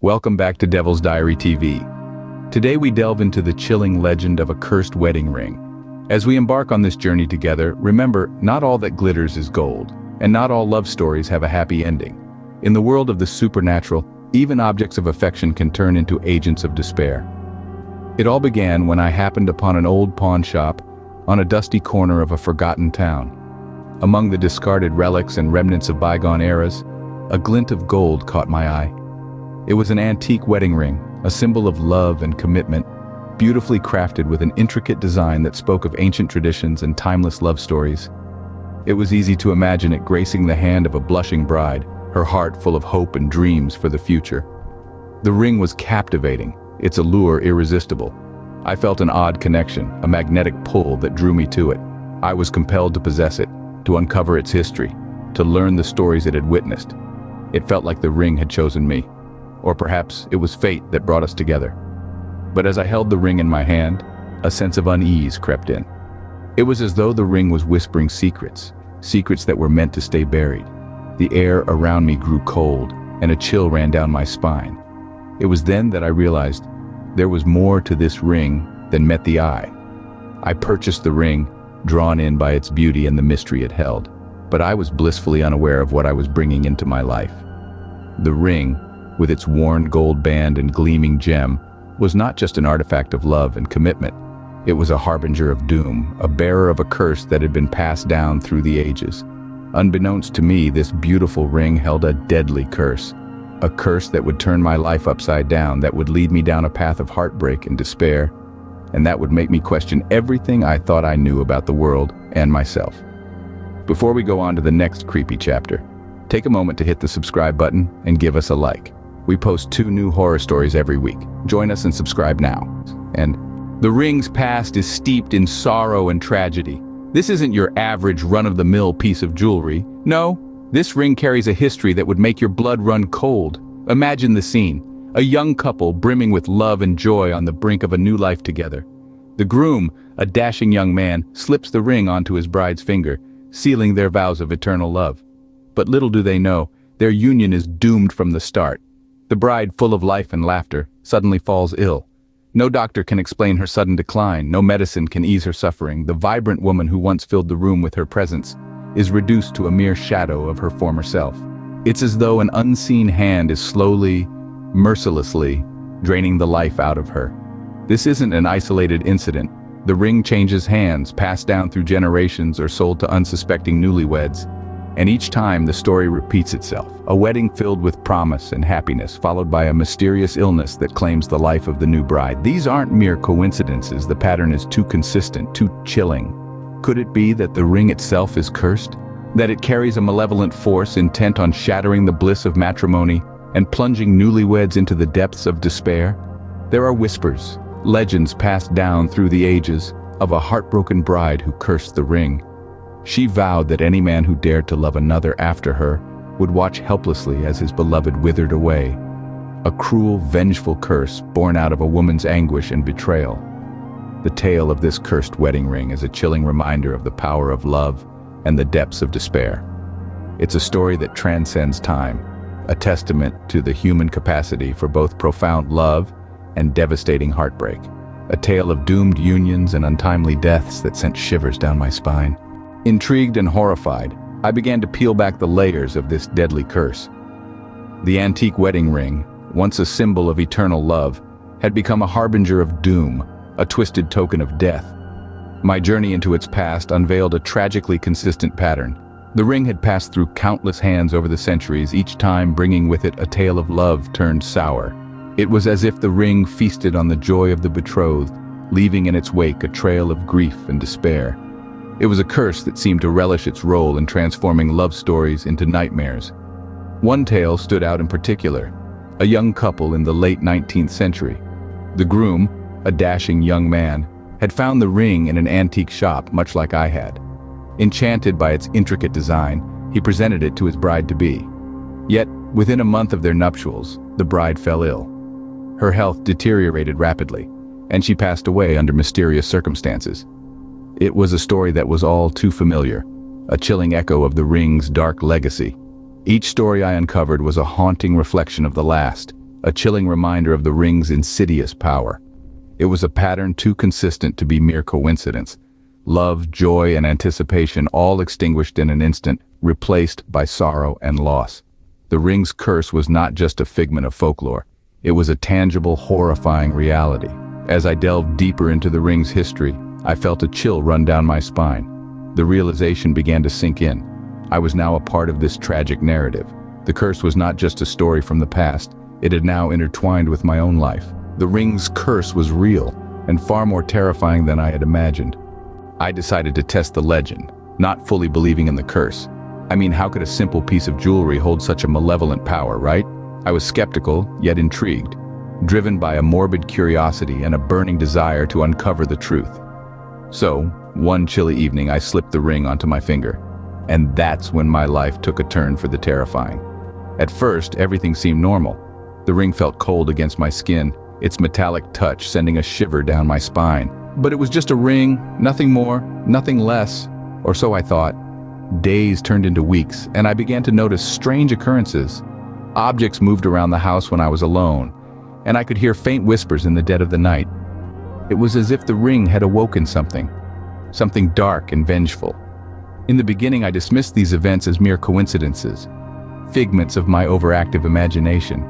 Welcome back to Devil's Diary TV. Today we delve into the chilling legend of a cursed wedding ring. As we embark on this journey together, remember, not all that glitters is gold, and not all love stories have a happy ending. In the world of the supernatural, even objects of affection can turn into agents of despair. It all began when I happened upon an old pawn shop on a dusty corner of a forgotten town. Among the discarded relics and remnants of bygone eras, a glint of gold caught my eye. It was an antique wedding ring, a symbol of love and commitment, beautifully crafted with an intricate design that spoke of ancient traditions and timeless love stories. It was easy to imagine it gracing the hand of a blushing bride, her heart full of hope and dreams for the future. The ring was captivating, its allure irresistible. I felt an odd connection, a magnetic pull that drew me to it. I was compelled to possess it, to uncover its history, to learn the stories it had witnessed. It felt like the ring had chosen me. Or perhaps it was fate that brought us together. But as I held the ring in my hand, a sense of unease crept in. It was as though the ring was whispering secrets, secrets that were meant to stay buried. The air around me grew cold, and a chill ran down my spine. It was then that I realized there was more to this ring than met the eye. I purchased the ring, drawn in by its beauty and the mystery it held, but I was blissfully unaware of what I was bringing into my life. The ring, with its worn gold band and gleaming gem, was not just an artifact of love and commitment. It was a harbinger of doom, a bearer of a curse that had been passed down through the ages. Unbeknownst to me, this beautiful ring held a deadly curse. A curse that would turn my life upside down, that would lead me down a path of heartbreak and despair, and that would make me question everything I thought I knew about the world and myself. Before we go on to the next creepy chapter, take a moment to hit the subscribe button and give us a like. We post 2 new horror stories every week. Join us and subscribe now. And the ring's past is steeped in sorrow and tragedy. This isn't your average run-of-the-mill piece of jewelry. No, this ring carries a history that would make your blood run cold. Imagine the scene. A young couple brimming with love and joy on the brink of a new life together. The groom, a dashing young man, slips the ring onto his bride's finger, sealing their vows of eternal love. But little do they know, their union is doomed from the start. The bride, full of life and laughter, suddenly falls ill. No doctor can explain her sudden decline, no medicine can ease her suffering. The vibrant woman who once filled the room with her presence is reduced to a mere shadow of her former self. It's as though an unseen hand is slowly, mercilessly, draining the life out of her. This isn't an isolated incident. The ring changes hands, passed down through generations or sold to unsuspecting newlyweds. And each time the story repeats itself, a wedding filled with promise and happiness, followed by a mysterious illness that claims the life of the new bride. These aren't mere coincidences, the pattern is too consistent, too chilling. Could it be that the ring itself is cursed? That it carries a malevolent force intent on shattering the bliss of matrimony and plunging newlyweds into the depths of despair? There are whispers, legends passed down through the ages, of a heartbroken bride who cursed the ring. She vowed that any man who dared to love another after her would watch helplessly as his beloved withered away. A cruel, vengeful curse born out of a woman's anguish and betrayal. The tale of this cursed wedding ring is a chilling reminder of the power of love and the depths of despair. It's a story that transcends time, a testament to the human capacity for both profound love and devastating heartbreak. A tale of doomed unions and untimely deaths that sent shivers down my spine. Intrigued and horrified, I began to peel back the layers of this deadly curse. The antique wedding ring, once a symbol of eternal love, had become a harbinger of doom, a twisted token of death. My journey into its past unveiled a tragically consistent pattern. The ring had passed through countless hands over the centuries, each time bringing with it a tale of love turned sour. It was as if the ring feasted on the joy of the betrothed, leaving in its wake a trail of grief and despair. It was a curse that seemed to relish its role in transforming love stories into nightmares. One tale stood out in particular, a young couple in the late 19th century. The groom, a dashing young man, had found the ring in an antique shop much like I had. Enchanted by its intricate design, he presented it to his bride-to-be. Yet, within a month of their nuptials, the bride fell ill. Her health deteriorated rapidly, and she passed away under mysterious circumstances. It was a story that was all too familiar, a chilling echo of the ring's dark legacy. Each story I uncovered was a haunting reflection of the last, a chilling reminder of the ring's insidious power. It was a pattern too consistent to be mere coincidence. Love, joy, and anticipation all extinguished in an instant, replaced by sorrow and loss. The ring's curse was not just a figment of folklore. It was a tangible, horrifying reality. As I delved deeper into the ring's history, I felt a chill run down my spine. The realization began to sink in. I was now a part of this tragic narrative. The curse was not just a story from the past, it had now intertwined with my own life. The ring's curse was real, and far more terrifying than I had imagined. I decided to test the legend, not fully believing in the curse. I mean, how could a simple piece of jewelry hold such a malevolent power, right? I was skeptical, yet intrigued, driven by a morbid curiosity and a burning desire to uncover the truth. So, one chilly evening I slipped the ring onto my finger, and that's when my life took a turn for the terrifying. At first, everything seemed normal. The ring felt cold against my skin, its metallic touch sending a shiver down my spine. But it was just a ring, nothing more, nothing less, or so I thought. Days turned into weeks, and I began to notice strange occurrences. Objects moved around the house when I was alone, and I could hear faint whispers in the dead of the night. It was as if the ring had awoken something dark and vengeful. In the beginning, I dismissed these events as mere coincidences, figments of my overactive imagination.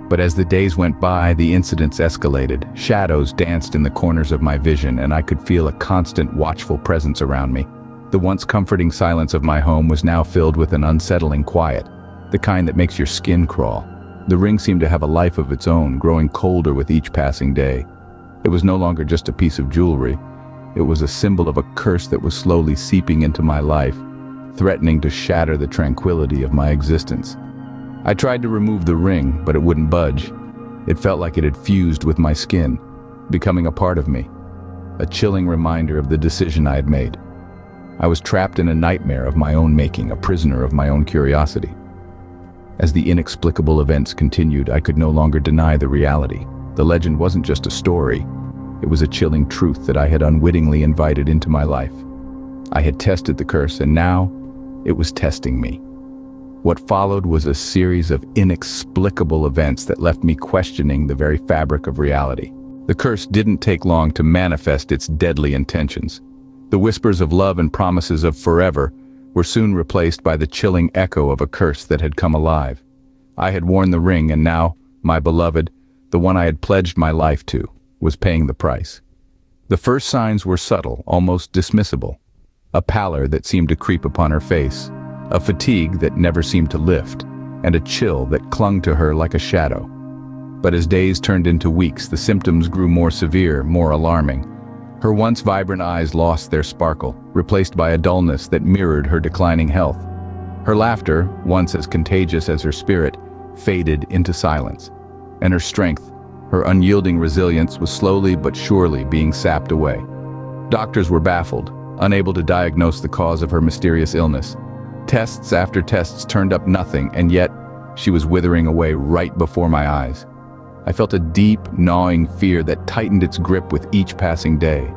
But as the days went by, the incidents escalated. Shadows danced in the corners of my vision, and I could feel a constant, watchful presence around me. The once comforting silence of my home was now filled with an unsettling quiet, the kind that makes your skin crawl. The ring seemed to have a life of its own, growing colder with each passing day. It was no longer just a piece of jewelry. It was a symbol of a curse that was slowly seeping into my life, threatening to shatter the tranquility of my existence. I tried to remove the ring, but it wouldn't budge. It felt like it had fused with my skin, becoming a part of me, a chilling reminder of the decision I had made. I was trapped in a nightmare of my own making, a prisoner of my own curiosity. As the inexplicable events continued, I could no longer deny the reality. The legend wasn't just a story, it was a chilling truth that I had unwittingly invited into my life. I had tested the curse, and now it was testing me. What followed was a series of inexplicable events that left me questioning the very fabric of reality. The curse didn't take long to manifest its deadly intentions. The whispers of love and promises of forever were soon replaced by the chilling echo of a curse that had come alive. I had worn the ring, and now, my beloved, the one I had pledged my life to, was paying the price. The first signs were subtle, almost dismissible. A pallor that seemed to creep upon her face, a fatigue that never seemed to lift, and a chill that clung to her like a shadow. But as days turned into weeks, the symptoms grew more severe, more alarming. Her once vibrant eyes lost their sparkle, replaced by a dullness that mirrored her declining health. Her laughter, once as contagious as her spirit, faded into silence, and her strength, her unyielding resilience, was slowly but surely being sapped away. Doctors were baffled, unable to diagnose the cause of her mysterious illness. Tests after tests turned up nothing, and yet she was withering away right before my eyes. I felt a deep, gnawing fear that tightened its grip with each passing day.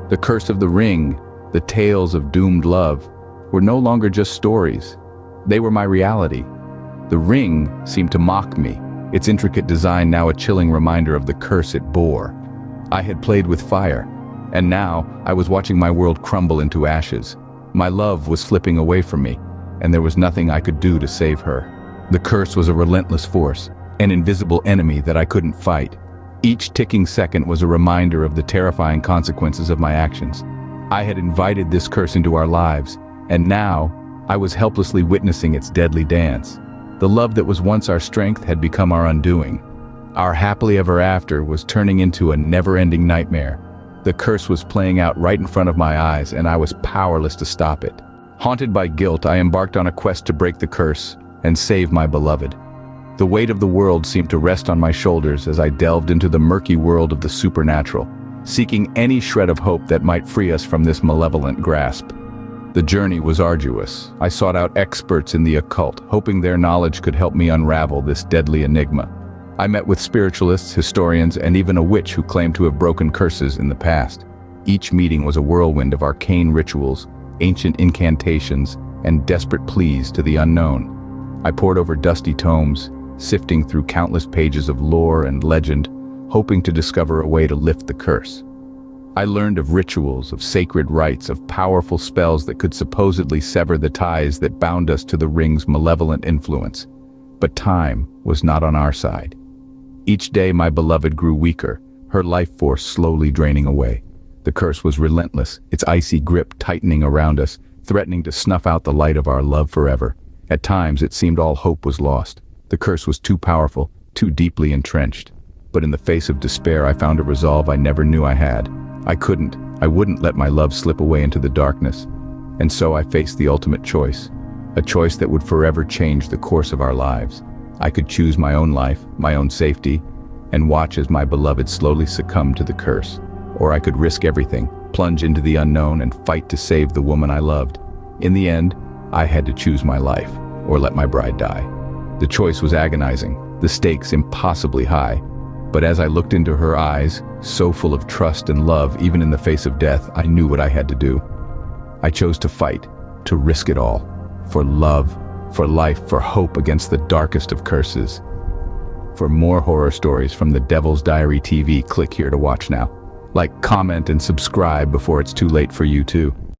The curse of the ring, the tales of doomed love, were no longer just stories. They were my reality. The ring seemed to mock me, its intricate design now a chilling reminder of the curse it bore. I had played with fire, and now I was watching my world crumble into ashes. My love was slipping away from me, and there was nothing I could do to save her. The curse was a relentless force, an invisible enemy that I couldn't fight. Each ticking second was a reminder of the terrifying consequences of my actions. I had invited this curse into our lives, and now I was helplessly witnessing its deadly dance. The love that was once our strength had become our undoing. Our happily ever after was turning into a never-ending nightmare. The curse was playing out right in front of my eyes, and I was powerless to stop it. Haunted by guilt, I embarked on a quest to break the curse and save my beloved. The weight of the world seemed to rest on my shoulders as I delved into the murky world of the supernatural, seeking any shred of hope that might free us from this malevolent grasp. The journey was arduous. I sought out experts in the occult, hoping their knowledge could help me unravel this deadly enigma. I met with spiritualists, historians, and even a witch who claimed to have broken curses in the past. Each meeting was a whirlwind of arcane rituals, ancient incantations, and desperate pleas to the unknown. I pored over dusty tomes, sifting through countless pages of lore and legend, hoping to discover a way to lift the curse. I learned of rituals, of sacred rites, of powerful spells that could supposedly sever the ties that bound us to the ring's malevolent influence. But time was not on our side. Each day my beloved grew weaker, her life force slowly draining away. The curse was relentless, its icy grip tightening around us, threatening to snuff out the light of our love forever. At times it seemed all hope was lost. The curse was too powerful, too deeply entrenched. But in the face of despair I found a resolve I never knew I had. I wouldn't let my love slip away into the darkness. And so I faced the ultimate choice. A choice that would forever change the course of our lives. I could choose my own life, my own safety, and watch as my beloved slowly succumbed to the curse. Or I could risk everything, plunge into the unknown, and fight to save the woman I loved. In the end, I had to choose my life, or let my bride die. The choice was agonizing, the stakes impossibly high. But as I looked into her eyes, so full of trust and love, even in the face of death, I knew what I had to do. I chose to fight, to risk it all. For love, for life, for hope against the darkest of curses. For more horror stories from the Devil's Diary TV, click here to watch now. Like, comment, and subscribe before it's too late for you too.